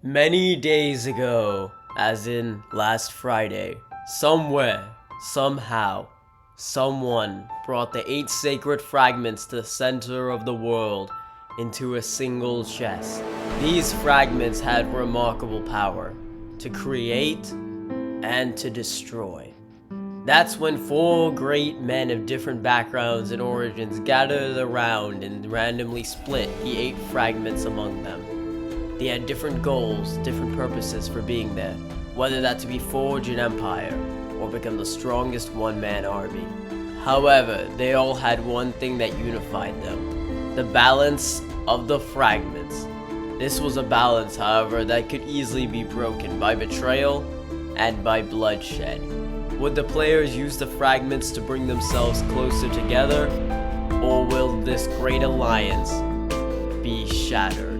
Many days ago, as in last Friday, somewhere, somehow, someone brought the 8 sacred fragments to the center of the world into a single chest. These fragments had remarkable power to create and to destroy. That's when 4 great men of different backgrounds and origins gathered around and randomly split the 8 fragments among them. They had different goals, different purposes for being there, whether that to be forge an empire or become the strongest one-man army. However, they all had one thing that unified them: the balance of the fragments. This was a balance, however, that could easily be broken by betrayal and by bloodshed. Would the players use the fragments to bring themselves closer together, or will this great alliance be shattered?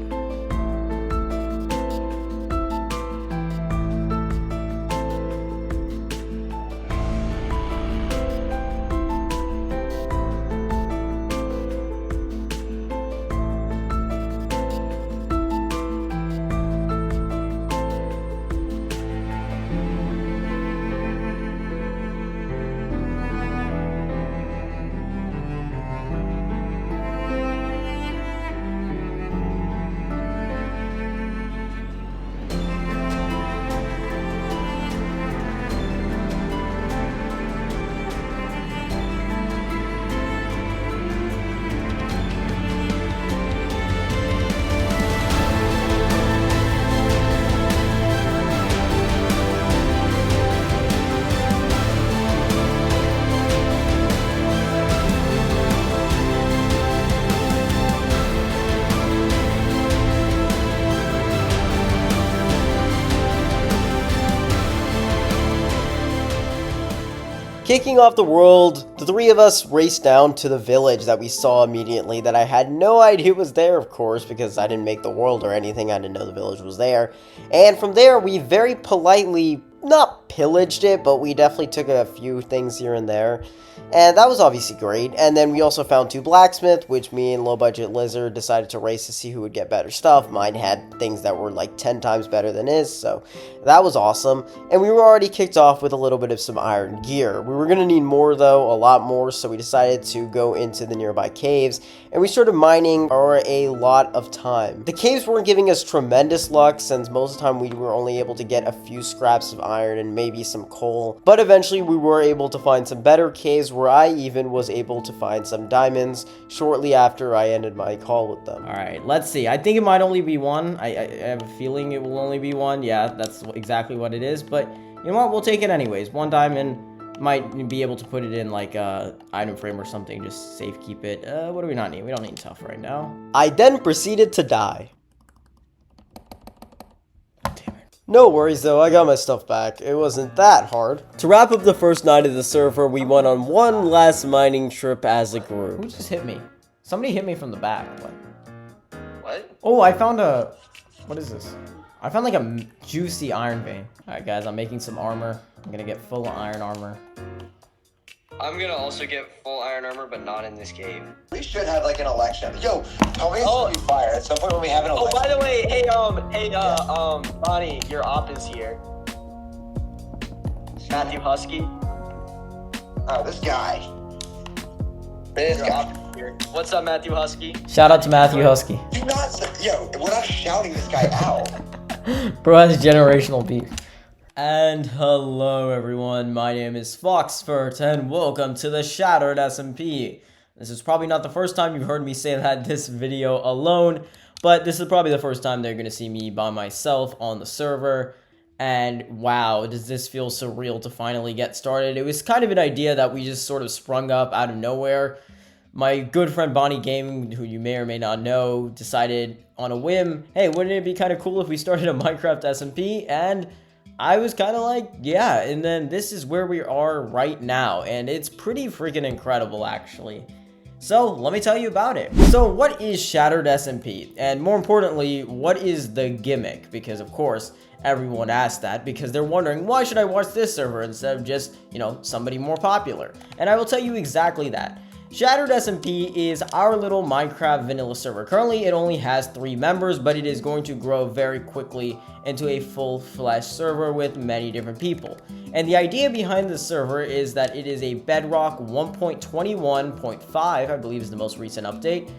Kicking off the world, the 3 of us raced down to the village that we saw immediately, that I had no idea was there, of course, because I didn't make the world or anything. I didn't know the village was there. And from there, we very politely, not pillaged it, but we definitely took a few things here and there. And that was obviously great. And then we also found 2 blacksmiths, which me and Low Budget Lizard decided to race to see who would get better stuff. Mine had things that were like 10 times better than his, so that was awesome. And we were already kicked off with a little bit of some iron gear. We were going to need more though, a lot more, so we decided to go into the nearby caves, and we started mining for a lot of time. The caves weren't giving us tremendous luck, since most of the time we were only able to get a few scraps of iron and maybe some coal, but eventually we were able to find some better caves where I even was able to find some diamonds shortly after I ended my call with them. Alright, let's see. I think it might only be 1. I have a feeling it will only be 1. Yeah, that's exactly what it is, but you know what? We'll take it anyways. 1 diamond. Might be able to put it in like a item frame or something, just safe keep it. What do we not need? We don't need tough right now. I then proceeded to die. No worries though, I got my stuff back. It wasn't that hard. To wrap up the first night of the server, we went on one last mining trip as a group. Who just hit me? Somebody hit me from the back. What? Oh, I found a... What is this? I found like a juicy iron vein. Alright guys, I'm making some armor. I'm gonna get full iron armor. I'm gonna also get full iron armor, but not in this cave. We should have like an election. Yo, tell me it's be fire at some point when we have an election. Oh, by the way, hey, Bonnie, your op is here. Matthew Husky. Oh, this guy. This guy is here. What's up, Matthew Husky? Shout out to Matthew Husky. Do not, yo, we're not shouting this guy out. Bro has generational beef. And hello everyone, my name is Foxfurt and welcome to the Shattered SMP. This is probably not the first time you've heard me say that this video alone, but this is probably the first time they're going to see me by myself on the server. And wow, does this feel surreal to finally get started. It was kind of an idea that we just sort of sprung up out of nowhere. My good friend Bonnie Gaming, who you may or may not know, decided on a whim, hey, wouldn't it be kind of cool if we started a Minecraft SMP? And I was kind of like, yeah, and then this is where we are right now, and it's pretty freaking incredible, actually. So, let me tell you about it. So, what is Shattered SMP? And more importantly, what is the gimmick? Because, of course, everyone asks that because they're wondering, why should I watch this server instead of just, you know, somebody more popular? And I will tell you exactly that. Shattered SMP is our little Minecraft vanilla server. Currently, it only has 3 members, but it is going to grow very quickly into a full-fledged server with many different people. And the idea behind this server is that it is a Bedrock 1.21.5, I believe is the most recent update,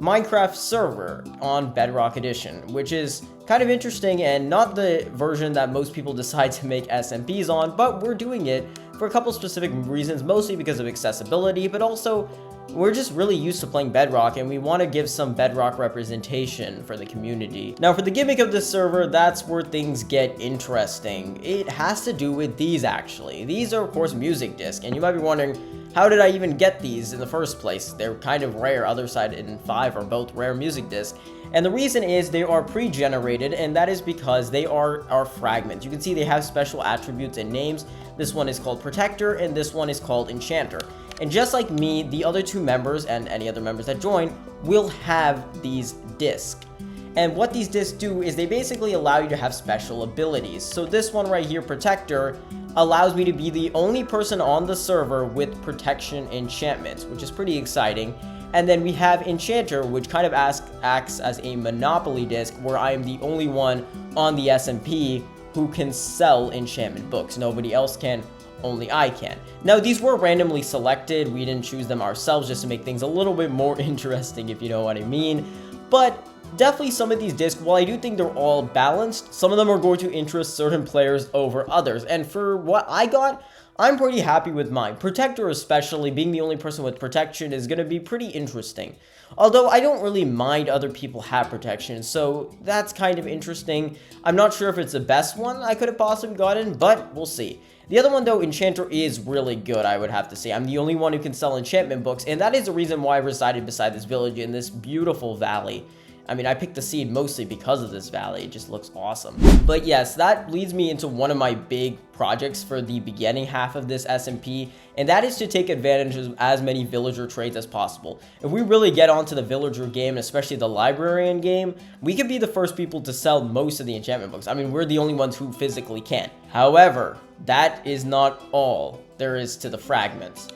Minecraft server on Bedrock Edition, which is kind of interesting and not the version that most people decide to make SMPs on, but we're doing it for a couple specific reasons, mostly because of accessibility, but also we're just really used to playing Bedrock and we want to give some Bedrock representation for the community. Now for the gimmick of this server, that's where things get interesting. It has to do with these actually. These are of course music discs, and you might be wondering, how did I even get these in the first place? They're kind of rare. Other Side and 5 are both rare music discs. And the reason is they are pre-generated, and that is because they are our fragments. You can see they have special attributes and names. This one is called Protector, and this one is called Enchanter. And just like me, the other 2 members and any other members that join will have these discs. And what these discs do is they basically allow you to have special abilities. So this one right here, Protector, allows me to be the only person on the server with protection enchantments, which is pretty exciting. And then we have Enchanter, which kind of acts as a monopoly disc, where I am the only one on the SMP who can sell enchantment books. Nobody else can, only I can. Now, these were randomly selected. We didn't choose them ourselves, just to make things a little bit more interesting, if you know what I mean. But definitely some of these discs, while I do think they're all balanced, some of them are going to interest certain players over others. And for what I got, I'm pretty happy with mine. Protector especially, being the only person with protection, is going to be pretty interesting. Although I don't really mind other people have protection, so that's kind of interesting. I'm not sure if it's the best one I could have possibly gotten, but we'll see. The other one though, Enchanter, is really good, I would have to say. I'm the only one who can sell enchantment books, and that is the reason why I resided beside this village in this beautiful valley. I mean, I picked the seed mostly because of this valley. It just looks awesome. But yes, that leads me into one of my big projects for the beginning half of this SMP, and that is to take advantage of as many villager trades as possible. If we really get onto the villager game, especially the librarian game, we could be the first people to sell most of the enchantment books. I mean, we're the only ones who physically can. However, that is not all there is to the fragments.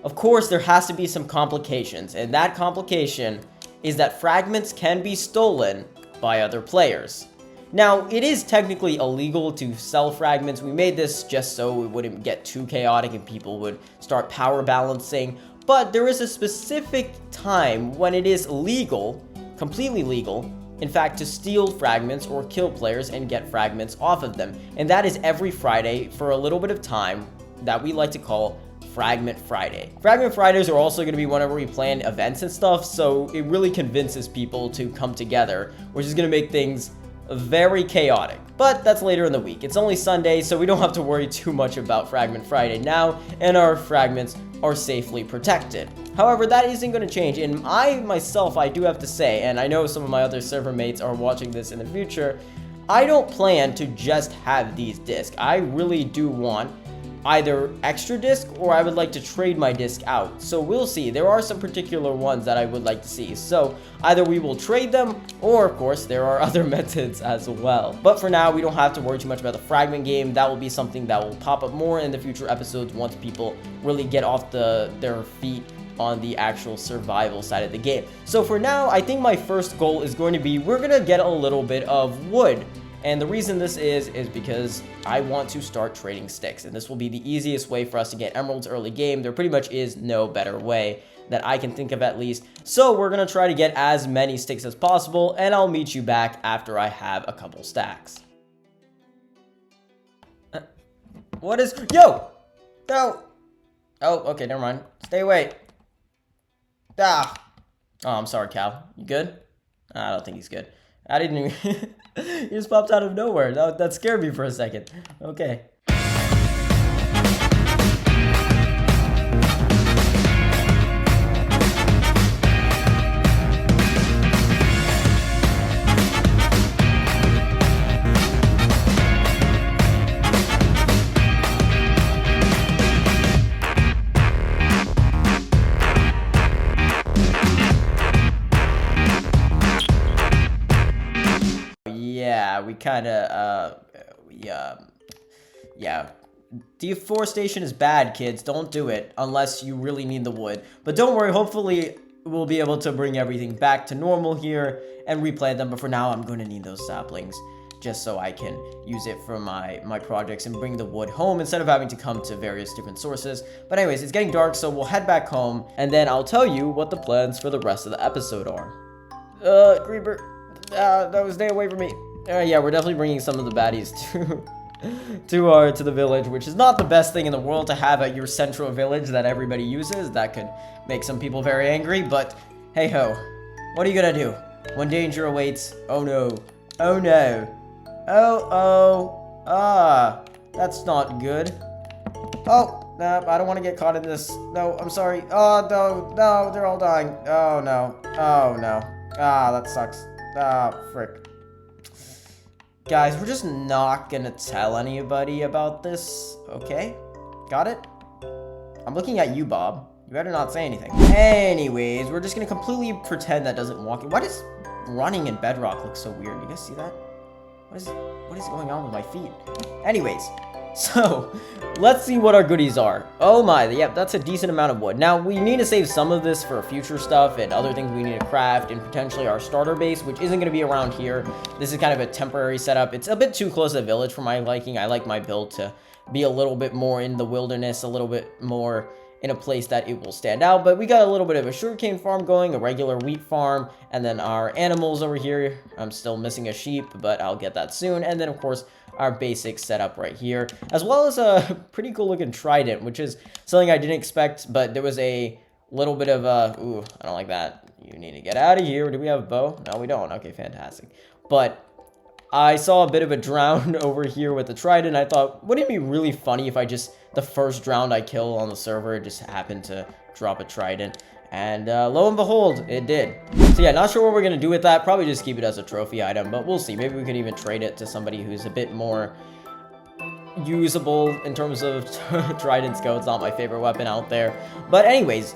Of course, there has to be some complications, and that complication is that fragments can be stolen by other players. Now, it is technically illegal to sell fragments. We made this just so it wouldn't get too chaotic and people would start power balancing, but there is a specific time when it is legal, completely legal, in fact, to steal fragments or kill players and get fragments off of them. And that is every Friday for a little bit of time that we like to call Fragment Friday. Fragment Fridays are also going to be whenever we plan events and stuff, so it really convinces people to come together, which is going to make things very chaotic. But that's later in the week. It's only Sunday, so we don't have to worry too much about Fragment Friday now, and our fragments are safely protected. However, that isn't going to change, and I do have to say, and I know some of my other server mates are watching this in the future, I don't plan to just have these discs. I really do want either extra disc, or I would like to trade my disc out. So we'll see. There are some particular ones that I would like to see. So either we will trade them, or of course there are other methods as well. But for now, we don't have to worry too much about the fragment game. That will be something that will pop up more in the future episodes once people really get off their feet on the actual survival side of the game. So for now, I think my first goal is going to be, we're gonna get a little bit of wood. And the reason this is because I want to start trading sticks, and this will be the easiest way for us to get emeralds early game. There pretty much is no better way that I can think of, at least. So we're gonna try to get as many sticks as possible, and I'll meet you back after I have a couple stacks. What is, yo, no, oh, okay, never mind, stay away. Oh, I'm sorry, Cal, you good? I don't think he's good. I didn't even, he just popped out of nowhere. That scared me for a second. Okay. Yeah, we kind of, yeah, Deforestation is bad, kids. Don't do it unless you really need the wood. But don't worry, hopefully we'll be able to bring everything back to normal here and replant them. But for now, I'm going to need those saplings just so I can use it for my projects and bring the wood home instead of having to come to various different sources. But anyways, it's getting dark, so we'll head back home, and then I'll tell you what the plans for the rest of the episode are. Creeper, no, stay away from me. Yeah, we're definitely bringing some of the baddies to the village, which is not the best thing in the world to have at your central village that everybody uses. That could make some people very angry, but hey ho, what are you gonna do when danger awaits? Oh no, oh no. That's not good. Oh, no, I don't want to get caught in this. No, I'm sorry. Oh, no, they're all dying. Oh, no. Oh, no. That sucks. Frick. Guys, we're just not gonna tell anybody about this, okay? Got it? I'm looking at you, Bob. You better not say anything. Anyways, we're just gonna completely pretend that doesn't walk. Why does running in Bedrock look so weird? You guys see that? What is going on with my feet? Anyways, so let's see what our goodies are. Oh my, yep, that's a decent amount of wood. Now, we need to save some of this for future stuff and other things we need to craft, and potentially our starter base, which isn't going to be around here. This is kind of a temporary setup. It's a bit too close to the village for my liking. I like my build to be a little bit more in the wilderness, a little bit more in a place that it will stand out. But we got a little bit of a sugarcane farm going, a regular wheat farm, and then our animals over here. I'm still missing a sheep, but I'll get that soon. And then, of course, our basic setup right here, as well as a pretty cool looking trident, which is something I didn't expect, but there was a little bit of a, ooh, I don't like that. You need to get out of here. Do we have a bow? No, we don't. Okay, fantastic. But I saw a bit of a drown over here with the trident. I thought, wouldn't it be really funny if I just, the first drown I kill on the server, just happened to drop a trident? And lo and behold, it did. So yeah, not sure what we're going to do with that. Probably just keep it as a trophy item, but we'll see. Maybe we could even trade it to somebody who's a bit more usable in terms of tridents go. It's not my favorite weapon out there. But anyways,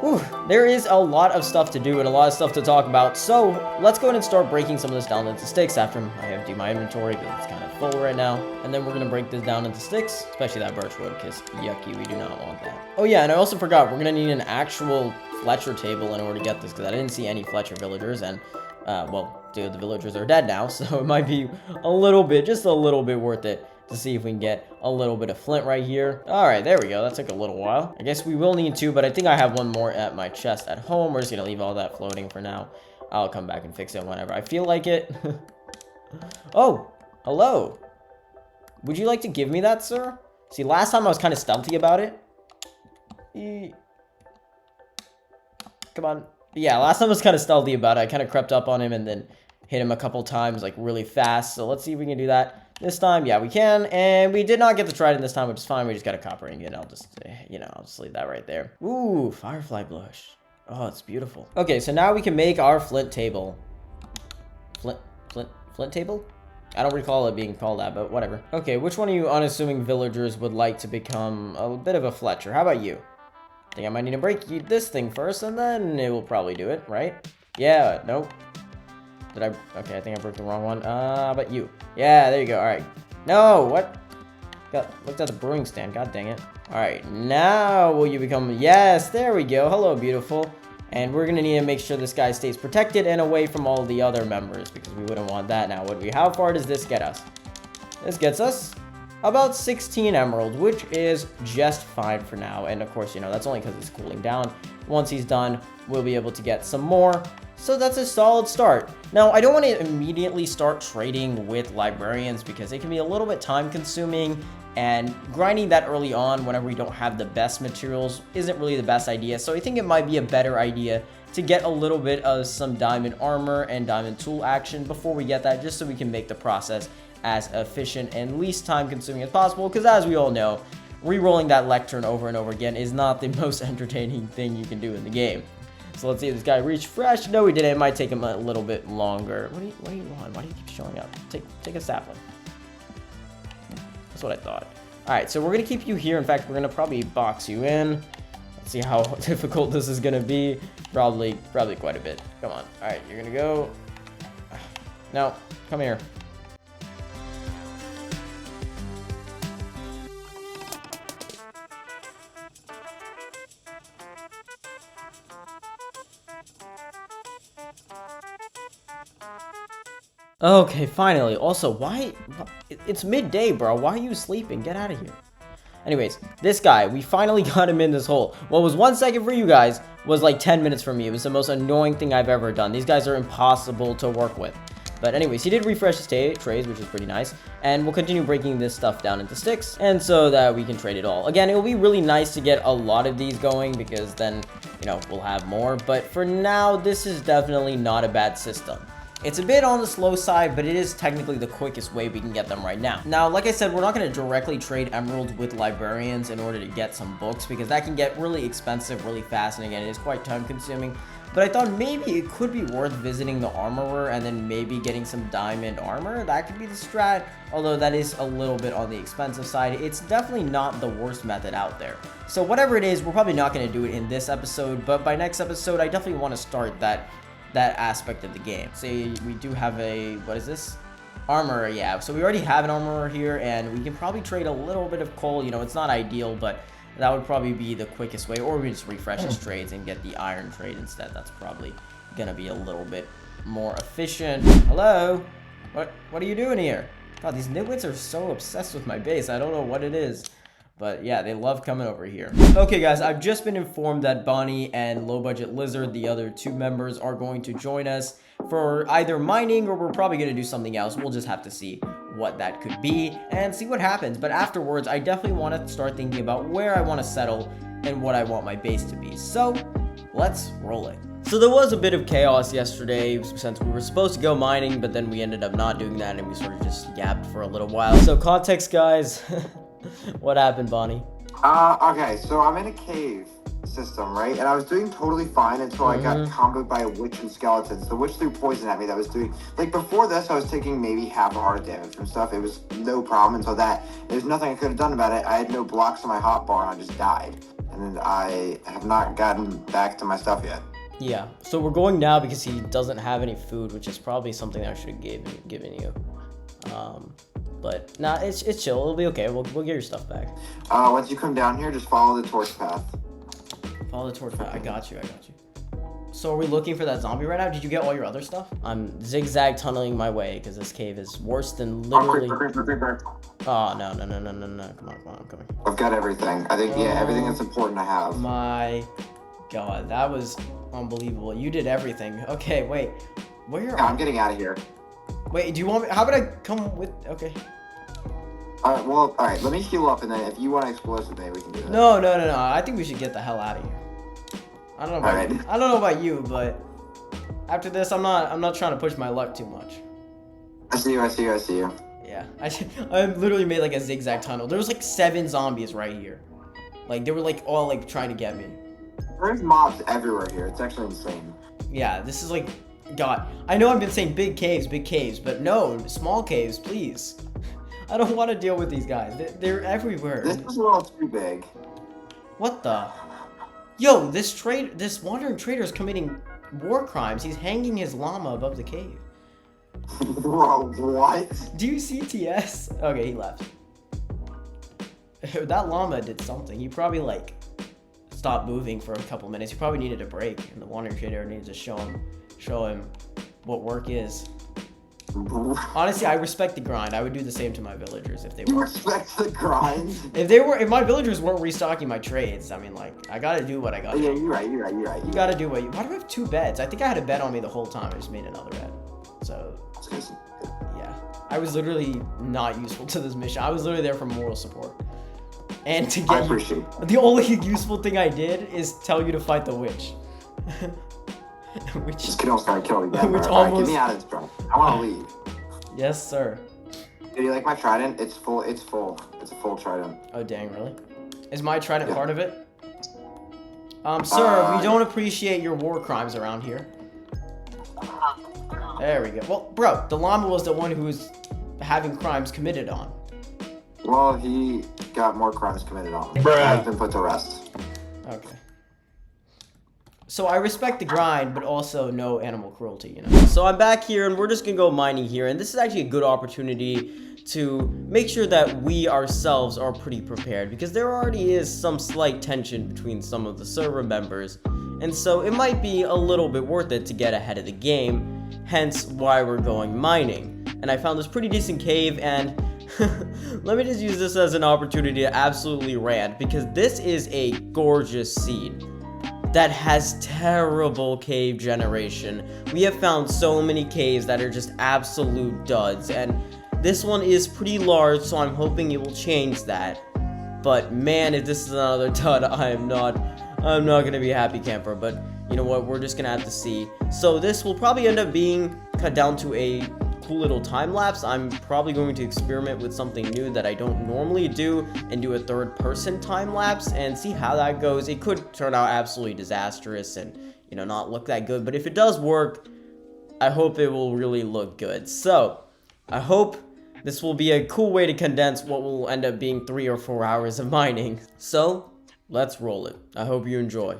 whew, there is a lot of stuff to do and a lot of stuff to talk about. So let's go ahead and start breaking some of this down into sticks after I empty my inventory because it's kind of full right now. And then we're going to break this down into sticks, especially that birch wood, because yucky, we do not want that. Oh yeah, and I also forgot, we're going to need an actual Fletcher table in order to get this, because I didn't see any Fletcher villagers, and well, dude, the villagers are dead now, so it might be a little bit, just a little bit worth it to see if we can get a little bit of flint right here. All right, there we go. That took a little while. I guess we will need two, but I think I have one more at my chest at home. We're just gonna leave all that floating for now. I'll come back and fix it whenever I feel like it. Oh, hello. Would you like to give me that, sir? See, last time I was kind of stealthy about it. Come on. Yeah, last time I was kind of stealthy about it. I kind of crept up on him and then hit him a couple times, like, really fast. So let's see if we can do that this time. Yeah, we can. And we did not get the trident this time, which is fine. We just got a copper ingot. I'll just, I'll just leave that right there. Ooh, firefly blush. Oh, it's beautiful. Okay, so now we can make our flint table. Flint table? I don't recall it being called that, but whatever. Okay, which one of you unassuming villagers would like to become a bit of a Fletcher? How about you? I think I might need to break this thing first, and then it will probably do it, right? Yeah, nope. Did I? Okay, I think I broke the wrong one. But you. Yeah, there you go. All right. No, what? Looked at the brewing stand. God dang it. All right, now will you become? Yes, there we go. Hello, beautiful. And we're gonna need to make sure this guy stays protected and away from all the other members, because we wouldn't want that now, would we? How far does this get us? This gets us about 16 emeralds, which is just fine for now. And of course, that's only because it's cooling down. Once he's done, we'll be able to get some more. So that's a solid start. Now, I don't want to immediately start trading with librarians because it can be a little bit time consuming, and grinding that early on whenever we don't have the best materials isn't really the best idea. So I think it might be a better idea to get a little bit of some diamond armor and diamond tool action before we get that, just so we can make the process as efficient and least time consuming as possible, because as we all know, re-rolling that lectern over and over again is not the most entertaining thing you can do in the game. So let's see if this guy reached fresh. No, he didn't. It might take him a little bit longer. What do you want? Why do you keep showing up? Take a sapling. That's what I thought. All right, so we're gonna keep you here. In fact, we're gonna probably box you in. Let's see how difficult this is gonna be. Probably quite a bit. Come on. All right, you're gonna go. No, come here. Okay, finally. Also, it's midday, bro. Why are you sleeping? Get out of here. Anyways, this guy, we finally got him in this hole. What was 1 second for you guys was like 10 minutes for me. It was the most annoying thing I've ever done. These guys are impossible to work with. But anyways, he did refresh his trays, which is pretty nice. And we'll continue breaking this stuff down into sticks, and so that we can trade it all. Again, it will be really nice to get a lot of these going, because then, you know, we'll have more. But for now, this is definitely not a bad system. It's a bit on the slow side, but it is technically the quickest way we can get them right now. Now, like I said, we're not going to directly trade emeralds with librarians in order to get some books, because that can get really expensive really fast, and again, it is quite time consuming. But I thought maybe it could be worth visiting the armorer and then maybe getting some diamond armor. That could be the strat, although that is a little bit on the expensive side. It's definitely not the worst method out there. So whatever it is, we're probably not going to do it in this episode, but by next episode, I definitely want to start that aspect of the game. Say we do have a, what is this? Armor, yeah. So we already have an armorer here, and we can probably trade a little bit of coal. You know, it's not ideal, but that would probably be the quickest way. Or we just refresh his trades and get the iron trade instead. That's probably gonna be a little bit more efficient. Hello? What are you doing here? God, these nitwits are so obsessed with my base. I don't know what it is. But yeah, they love coming over here. Okay, guys, I've just been informed that Bonnie and Low Budget Lizard, the other two members, are going to join us for either mining, or we're probably going to do something else. We'll just have to see what that could be and see what happens. But afterwards, I definitely want to start thinking about where I want to settle and what I want my base to be. So let's roll it. So there was a bit of chaos yesterday since we were supposed to go mining, but then we ended up not doing that and we sort of just yapped for a little while. So context, guys. What happened, Bonnie? Okay, so I'm in a cave system, right? And I was doing totally fine until I got comboed by a witch and skeletons. The witch threw poison at me that was doing... Like, before this, I was taking maybe half a heart of damage from stuff. It was no problem until that. There's nothing I could have done about it. I had no blocks on my hotbar, and I just died. And then I have not gotten back to my stuff yet. Yeah, so we're going now because he doesn't have any food, which is probably something I should have given you. But nah, it's chill. It'll be okay. We'll get your stuff back. Once you come down here, just follow the torch path. Follow the torch path. I got you. So are we looking for that zombie right now? Did you get all your other stuff? I'm zigzag tunneling my way because this cave is worse than literally. Oh no! Come on, I'm coming. I've got everything. I think everything that's important I have. My God, that was unbelievable. You did everything. Okay, wait. Where? Yeah, I'm getting out of here. Wait, do you want me? How about I come with? Okay. Well, alright, let me heal up, and then if you want to explosive, maybe we can do that. No. I think we should get the hell out of here. I don't know about you, but after this, I'm not trying to push my luck too much. I see you. Yeah, I literally made like a zigzag tunnel. There was like 7 zombies right here. Like, they were like all like trying to get me. There's mobs everywhere here. It's actually insane. Yeah, this is like, God. I know I've been saying big caves, but no, small caves, please. I don't want to deal with these guys. They're everywhere. This is a little too big. What the? Yo, this wandering trader is committing war crimes. He's hanging his llama above the cave. Bro, what? Do you see TS? Okay, he left. That llama did something. He probably like stopped moving for a couple minutes. He probably needed a break, and the wandering trader needed to show him what work is. Honestly, I respect the grind. I would do the same to my villagers if they You were. respect the grind? If my villagers weren't restocking my trades, I mean, like, I gotta do what I gotta do. Yeah, you're right. You gotta do why do I have 2 beds? I think I had a bed on me the whole time. I just made another bed. So, yeah. I was literally not useful to this mission. I was literally there for moral support. And to get the only useful thing I did is tell you to fight the witch. This kid almost got killed again. Which Alright, get me out of this drunk. I want to leave. Yes, sir. Do you like my trident? It's full. It's a full trident. Oh, dang, really? Is my trident part of it? Sir, we don't appreciate your war crimes around here. There we go. Well, bro, the llama was the one who was having crimes committed on. Well, he got more crimes committed on. I've been put to rest. Okay. So I respect the grind, but also no animal cruelty, you know? So I'm back here, and we're just gonna go mining here, and this is actually a good opportunity to make sure that we ourselves are pretty prepared, because there already is some slight tension between some of the server members, and so it might be a little bit worth it to get ahead of the game hence why we're going mining. And I found this pretty decent cave, and let me just use this as an opportunity to absolutely rant, because this is a gorgeous seed that has terrible cave generation. We have found so many caves that are just absolute duds, and this one is pretty large, so I'm hoping it will change that. But man, if this is another dud, I'm not gonna be a happy camper. But you know what, we're just gonna have to see. So this will probably end up being cut down to a cool little time lapse. I'm probably going to experiment with something new that I don't normally do and do a third person time lapse and see how that goes. It could turn out absolutely disastrous and, you know, not look that good, but if it does work, I hope it will really look good. So I hope this will be a cool way to condense what will end up being 3 or 4 hours of mining. So let's roll it. I hope you enjoy.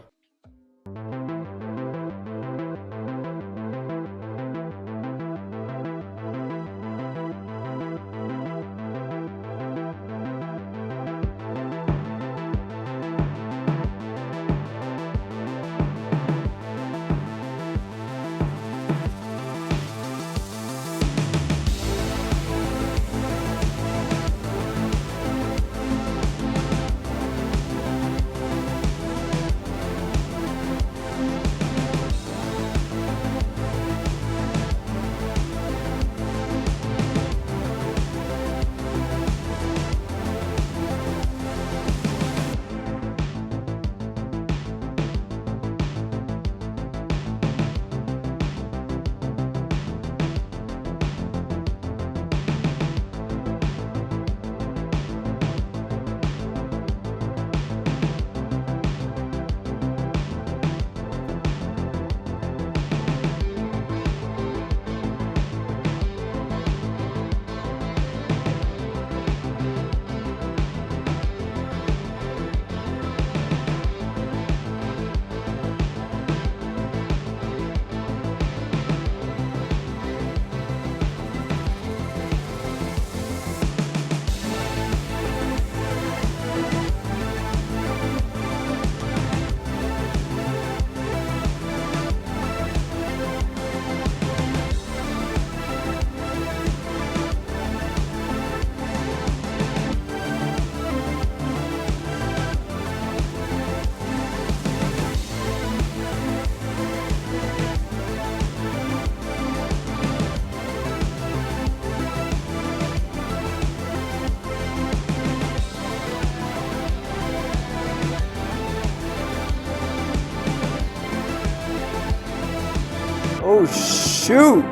Oh shoot!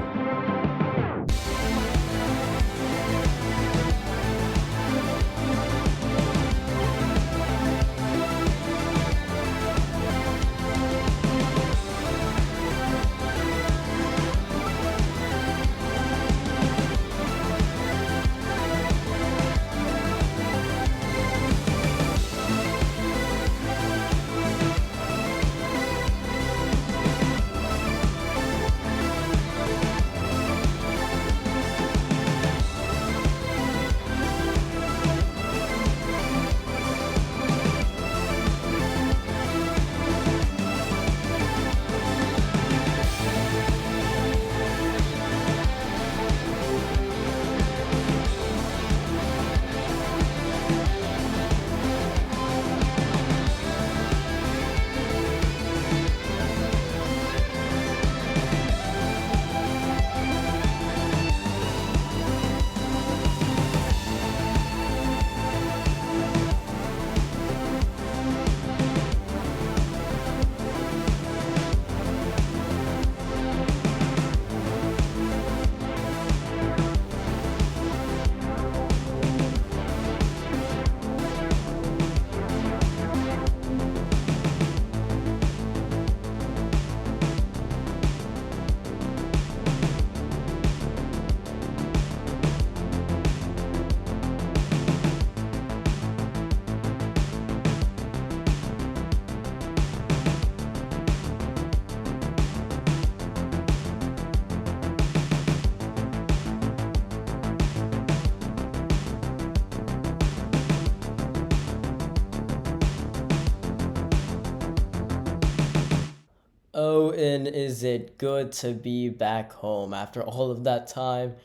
Oh, and is it good to be back home after all of that time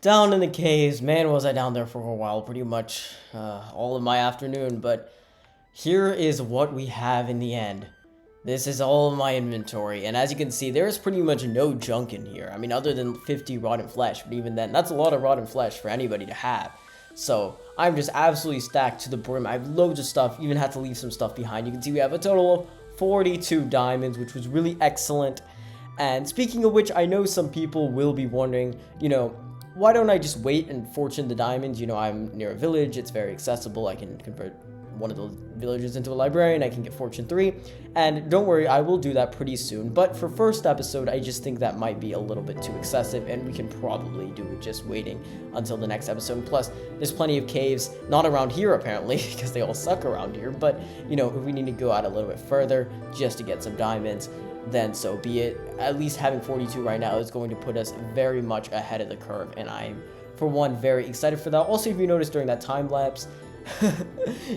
down in the caves. Man, was I down there for a while, pretty much all of my afternoon, but here is what we have in the end. This is all of my inventory, and as you can see, there's pretty much no junk in here. I mean, other than 50 rotten flesh, but even then, that's a lot of rotten flesh for anybody to have. So, I'm just absolutely stacked to the brim. I have loads of stuff, even had to leave some stuff behind. You can see we have a total of 42 diamonds, which was really excellent. And speaking of which, I know some people will be wondering, you know, why don't I just wait and fortune the diamonds? You know, I'm near a village, it's very accessible, I can convert one of those villages into a librarian, I can get fortune 3, and don't worry, I will do that pretty soon. But for first episode, I just think that might be a little bit too excessive, and we can probably do it just waiting until the next episode. Plus, there's plenty of caves, not around here apparently, because they all suck around here, but, you know, if we need to go out a little bit further just to get some diamonds, then so be it. At least having 42 right now is going to put us very much ahead of the curve, and I'm, for one, very excited for that. Also, if you noticed during that time lapse,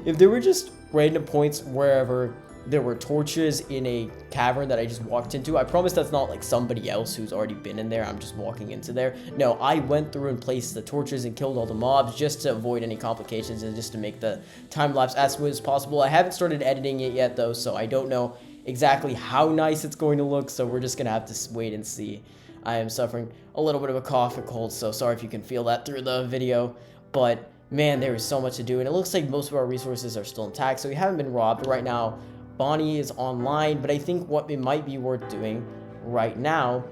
if there were just random points wherever there were torches in a cavern that I just walked into, I promise that's not like somebody else who's already been in there, I'm just walking into there. No, I went through and placed the torches and killed all the mobs just to avoid any complications and just to make the time lapse as smooth as possible. I haven't started editing it yet though, so I don't know exactly how nice it's going to look, so we're just gonna have to wait and see. I am suffering a little bit of a cough and cold, so sorry if you can feel that through the video, but man, there is so much to do, and it looks like most of our resources are still intact, so we haven't been robbed. Right now, Bonnie is online, but I think what it might be worth doing right now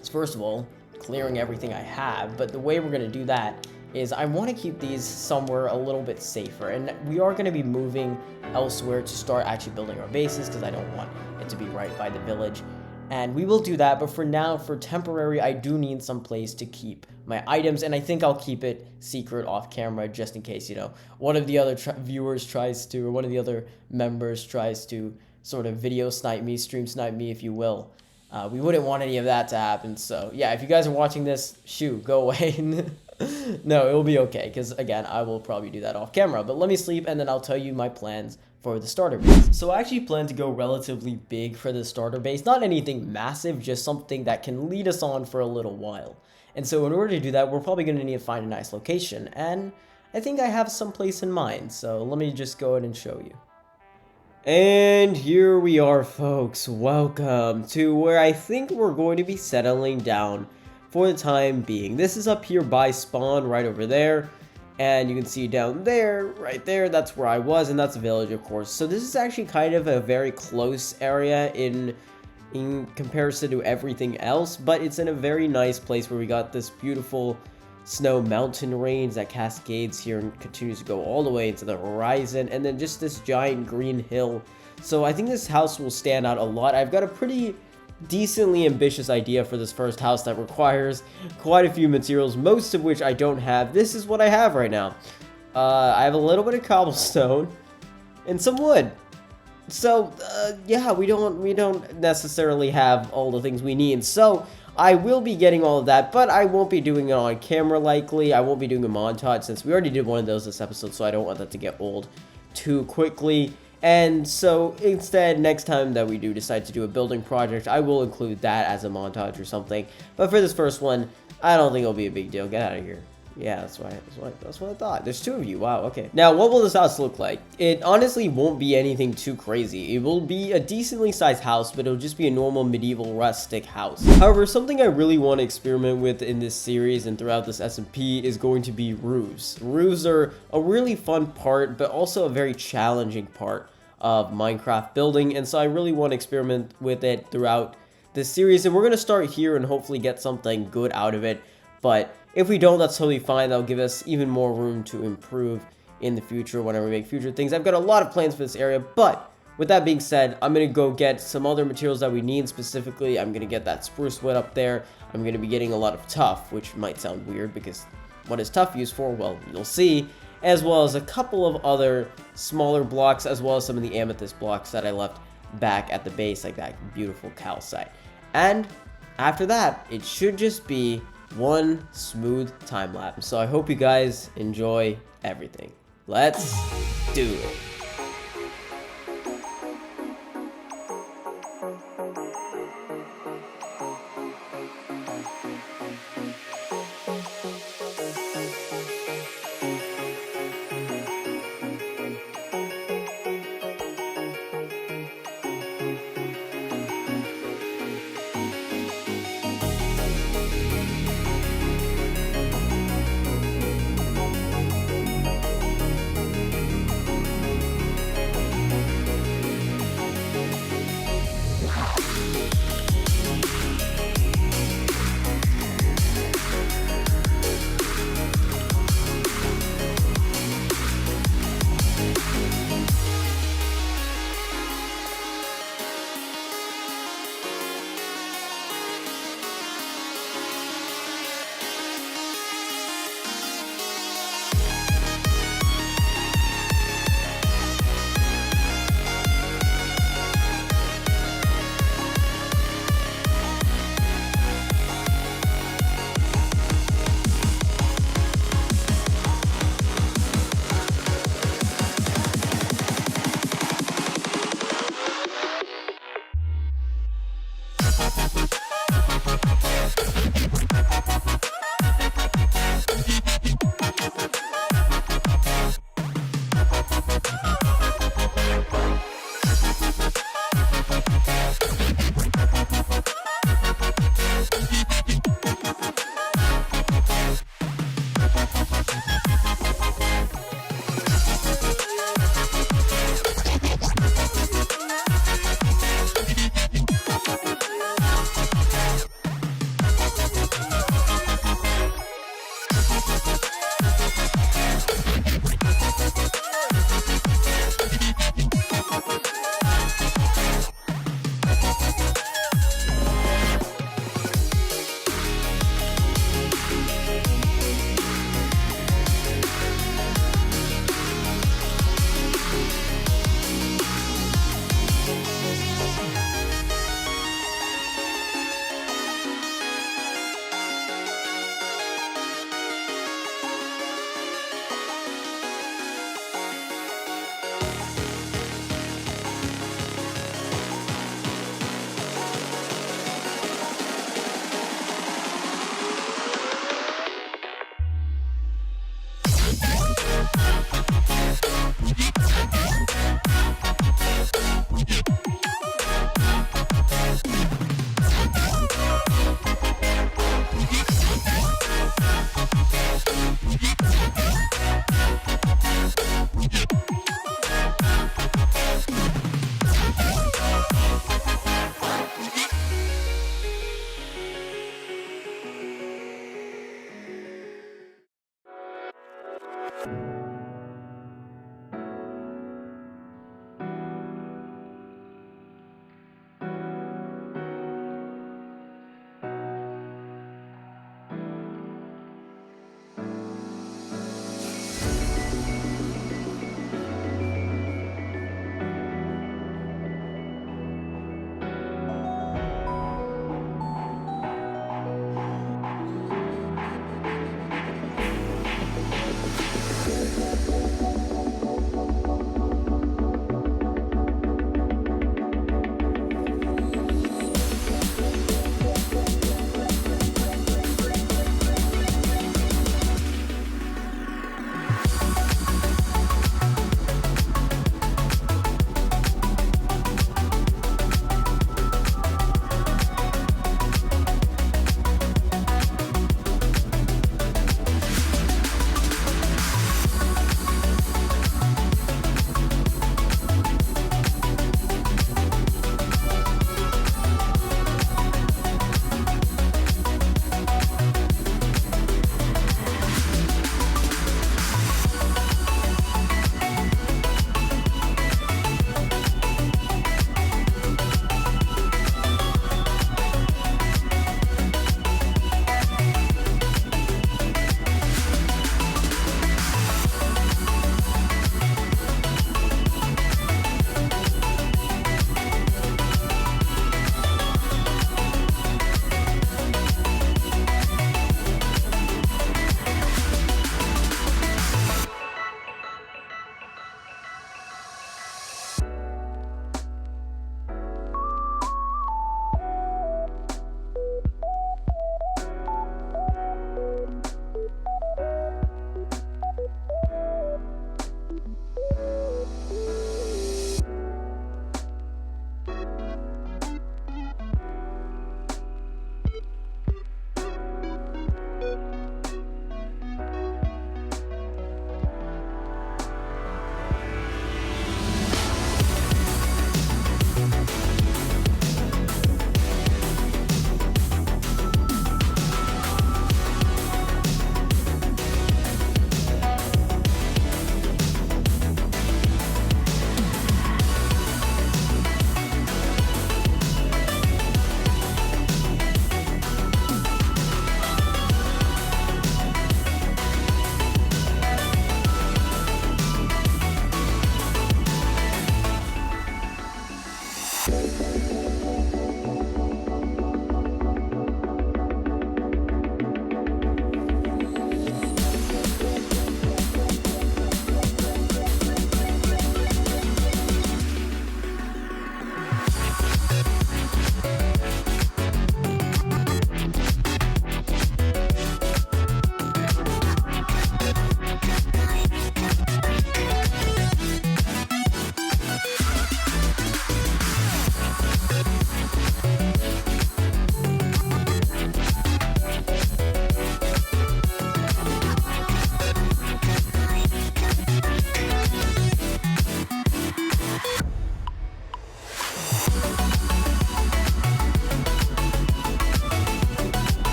is, first of all, clearing everything I have, but the way we're going to do that is I want to keep these somewhere a little bit safer, and we are going to be moving elsewhere to start actually building our bases, because I don't want it to be right by the village. And we will do that, but for now, for temporary, I do need some place to keep my items, and I think I'll keep it secret off camera just in case, you know, one of the other viewers tries to, or one of the other members tries to sort of video snipe me, stream snipe me, if you will. We wouldn't want any of that to happen, so yeah, if you guys are watching this, shoo, go away. No, it will be okay, because again, I will probably do that off camera, but let me sleep, and then I'll tell you my plans for the starter base. So I actually plan to go relatively big for the starter base, not anything massive, just something that can lead us on for a little while. And so in order to do that, we're probably going to need to find a nice location, and I think I have some place in mind, so let me just go ahead and show you. And here we are, folks. Welcome to where I think we're going to be settling down for the time being. This is up here by spawn, right over there. And you can see down there, right there, that's where I was, and that's a village, of course. So this is actually kind of a very close area in comparison to everything else, but it's in a very nice place where we got this beautiful snow mountain range that cascades here and continues to go all the way into the horizon, and then just this giant green hill. So I think this house will stand out a lot. I've got a pretty decently ambitious idea for this first house that requires quite a few materials, most of which I don't have. This is what I have right now. I have a little bit of cobblestone and some wood. So yeah, we don't necessarily have all the things we need. So I will be getting all of that, but I won't be doing it on camera likely. I won't be doing a montage since we already did one of those this episode, so I don't want that to get old too quickly. And so instead, next time that we do decide to do a building project, I will include that as a montage or something. But for this first one, I don't think it'll be a big deal. Get out of here. Yeah, that's what I thought. There's two of you. Wow, okay. Now, what will this house look like? It honestly won't be anything too crazy. It will be a decently sized house, but it'll just be a normal medieval rustic house. However, something I really want to experiment with in this series and throughout this SMP is going to be roofs. Roofs are a really fun part, but also a very challenging part of Minecraft building, and so I really want to experiment with it throughout this series, and we're going to start here and hopefully get something good out of it. But if we don't, that's totally fine. That'll give us even more room to improve in the future whenever we make future things. I've got a lot of plans for this area, but with that being said, I'm going to go get some other materials that we need. Specifically, I'm going to get that spruce wood up there. I'm going to be getting a lot of tuff, which might sound weird because what is tuff used for? Well, you'll see. As well as a couple of other smaller blocks, as well as some of the amethyst blocks that I left back at the base, like that beautiful calcite. And after that, it should just be one smooth time lapse. So I hope you guys enjoy everything. Let's do it.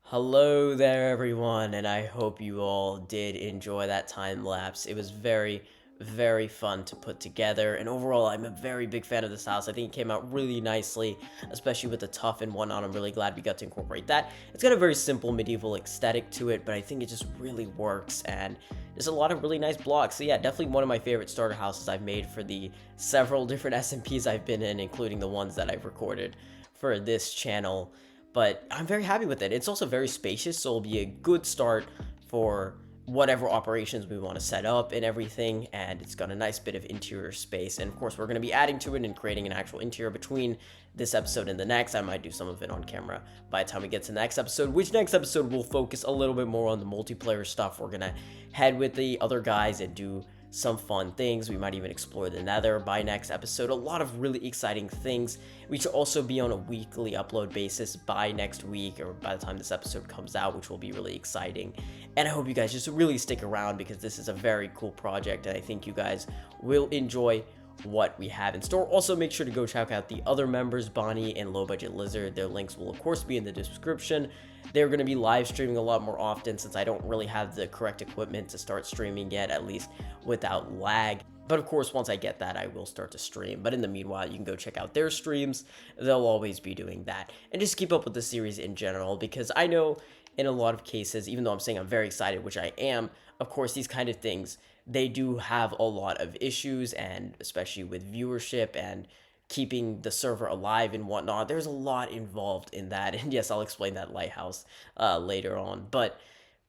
Hello there, everyone, and I hope you all did enjoy that time lapse. It was very, very fun to put together, and overall I'm a very big fan of this house. I think it came out really nicely, especially with the tuff and whatnot. I'm really glad we got to incorporate that. It's got a very simple medieval aesthetic to it, but I think it just really works, and there's a lot of really nice blocks. So yeah, definitely one of my favorite starter houses I've made for the several different SMPs I've been in, including the ones that I've recorded for this channel. But I'm very happy with it. It's also very spacious, so it'll be a good start for whatever operations we want to set up and everything, and it's got a nice bit of interior space. And of course, we're going to be adding to it and creating an actual interior between this episode and the next. I might do some of it on camera by the time we get to the next episode, which next episode will focus a little bit more on the multiplayer stuff. We're going to head with the other guys and do some fun things. We might even explore the nether by next episode. A lot of really exciting things. We should also be on a weekly upload basis by next week, or by the time this episode comes out, which will be really exciting. And I hope you guys just really stick around, because this is a very cool project, and I think you guys will enjoy what we have in store. Also, make sure to go check out the other members, Bonnie and Low Budget Lizard. Their links will of course be in the description. They're going to be live streaming a lot more often, since I don't really have the correct equipment to start streaming yet, at least without lag. But of course, once I get that, I will start to stream. But in the meanwhile, you can go check out their streams. They'll always be doing that. And just keep up with the series in general, because I know in a lot of cases, even though I'm saying I'm very excited, which I am, of course, these kind of things, they do have a lot of issues, and especially with viewership and keeping the server alive and whatnot. There's a lot involved in that, and yes, I'll explain that lighthouse later on. But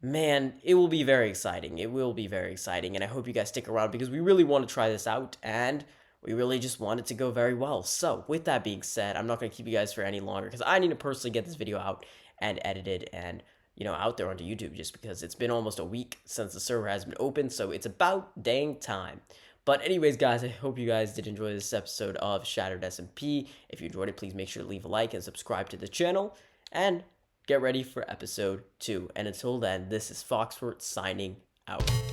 man, it will be very exciting. It will be very exciting, and I hope you guys stick around, because we really want to try this out, and we really just want it to go very well. So with that being said, I'm not going to keep you guys for any longer, because I need to personally get this video out and edited and, you know, out there onto YouTube, just because it's been almost a week since the server has been open, so it's about dang time. But anyways, guys, I hope you guys did enjoy this episode of Shattered SMP. If you enjoyed it, please make sure to leave a like and subscribe to the channel, and get ready for episode 2. And until then, this is Foxfort signing out.